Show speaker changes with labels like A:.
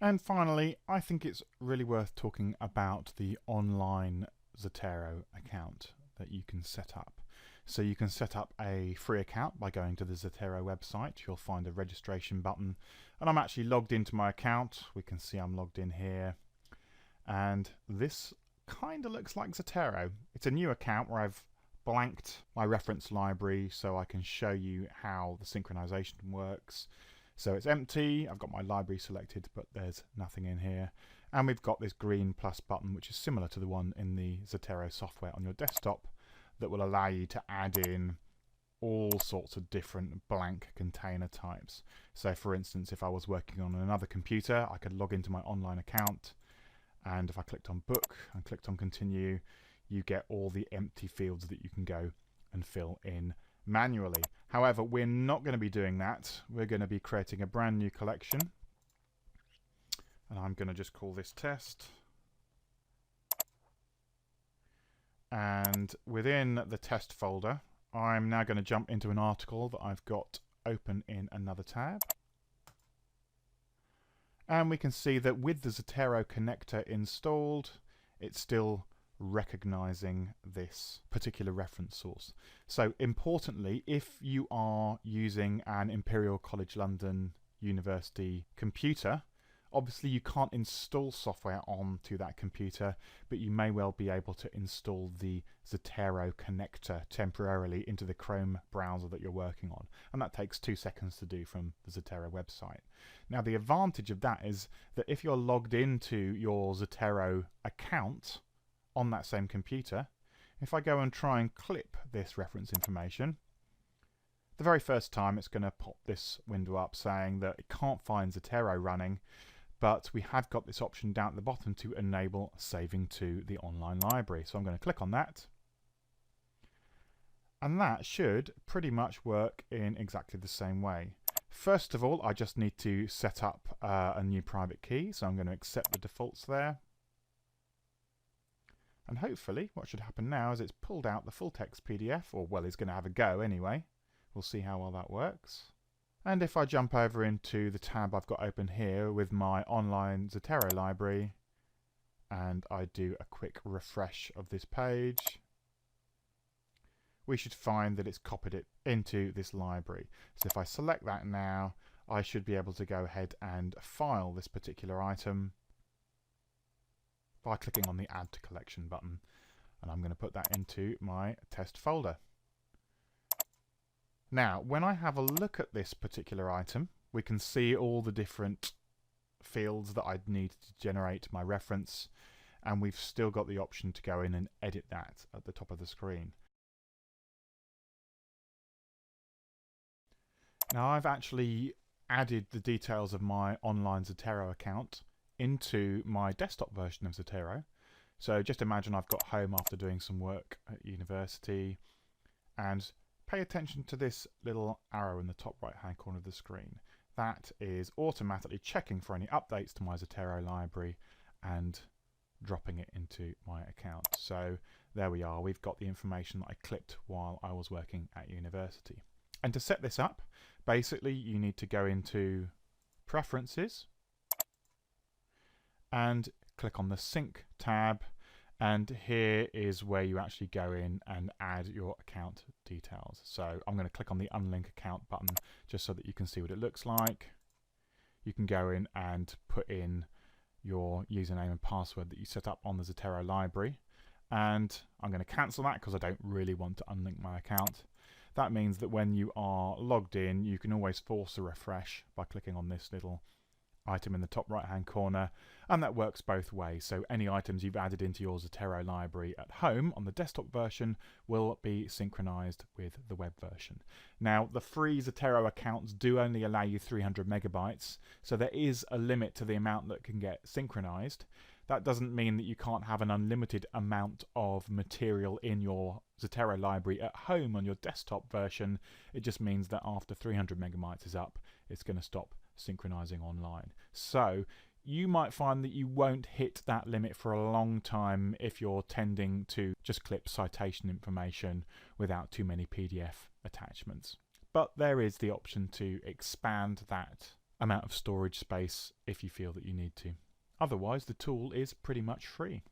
A: And finally, I think it's really worth talking about the online Zotero account that you can set up. So you can set up a free account by going to the Zotero website. You'll find a registration button, and I'm actually logged into my account. We can see I'm logged in here, and this kind of looks like Zotero. It's a new account where I've blanked my reference library so I can show you how the synchronization works. So it's empty, I've got my library selected, but there's nothing in here. And we've got this green plus button, which is similar to the one in the Zotero software on your desktop, that will allow you to add in all sorts of different blank container types. So for instance, if I was working on another computer, I could log into my online account, and if I clicked on book and clicked on continue, you get all the empty fields that you can go and fill in manually. However, we're not going to be doing that. We're going to be creating a brand new collection, and I'm going to just call this test. And within the test folder, I'm now going to jump into an article that I've got open in another tab. And we can see that with the Zotero connector installed, it's still recognizing this particular reference source. So importantly, if you are using an Imperial College London University computer, obviously you can't install software onto that computer, but you may well be able to install the Zotero connector temporarily into the Chrome browser that you're working on. And that takes 2 seconds to do from the Zotero website. Now the advantage of that is that if you're logged into your Zotero account on that same computer, if I go and try and clip this reference information, the very first time it's going to pop this window up saying that it can't find Zotero running, but we have got this option down at the bottom to enable saving to the online library. So I'm going to click on that, and that should pretty much work in exactly the same way. First of all, I just need to set up a new private key, so I'm going to accept the defaults there. And hopefully what should happen now is it's pulled out the full text PDF, or well, it's going to have a go anyway. We'll see how well that works. And if I jump over into the tab I've got open here with my online Zotero library, and I do a quick refresh of this page, we should find that it's copied it into this library. So if I select that now, I should be able to go ahead and file this particular item by clicking on the Add to Collection button, and I'm going to put that into my test folder. Now, when I have a look at this particular item, we can see all the different fields that I'd need to generate my reference, and we've still got the option to go in and edit that at the top of the screen. Now, I've actually added the details of my online Zotero account into my desktop version of Zotero. So just imagine I've got home after doing some work at university, and pay attention to this little arrow in the top right hand corner of the screen. That is automatically checking for any updates to my Zotero library and dropping it into my account. So there we are, we've got the information that I clipped while I was working at university. And to set this up, basically you need to go into Preferences and click on the Sync tab, and here is where you actually go in and add your account details. So I'm going to click on the Unlink Account button just so that you can see what it looks like. You can go in and put in your username and password that you set up on the Zotero library, and I'm going to cancel that because I don't really want to unlink my account. That means that when you are logged in, you can always force a refresh by clicking on this little item in the top right hand corner, and that works both ways. So any items you've added into your Zotero library at home on the desktop version will be synchronized with the web version. Now, the free Zotero accounts do only allow you 300 megabytes, so there is a limit to the amount that can get synchronized. That doesn't mean that you can't have an unlimited amount of material in your Zotero library at home on your desktop version. It just means that after 300 megabytes is up, it's going to stop synchronizing online. So you might find that you won't hit that limit for a long time if you're tending to just clip citation information without too many PDF attachments. But there is the option to expand that amount of storage space if you feel that you need to. Otherwise, the tool is pretty much free.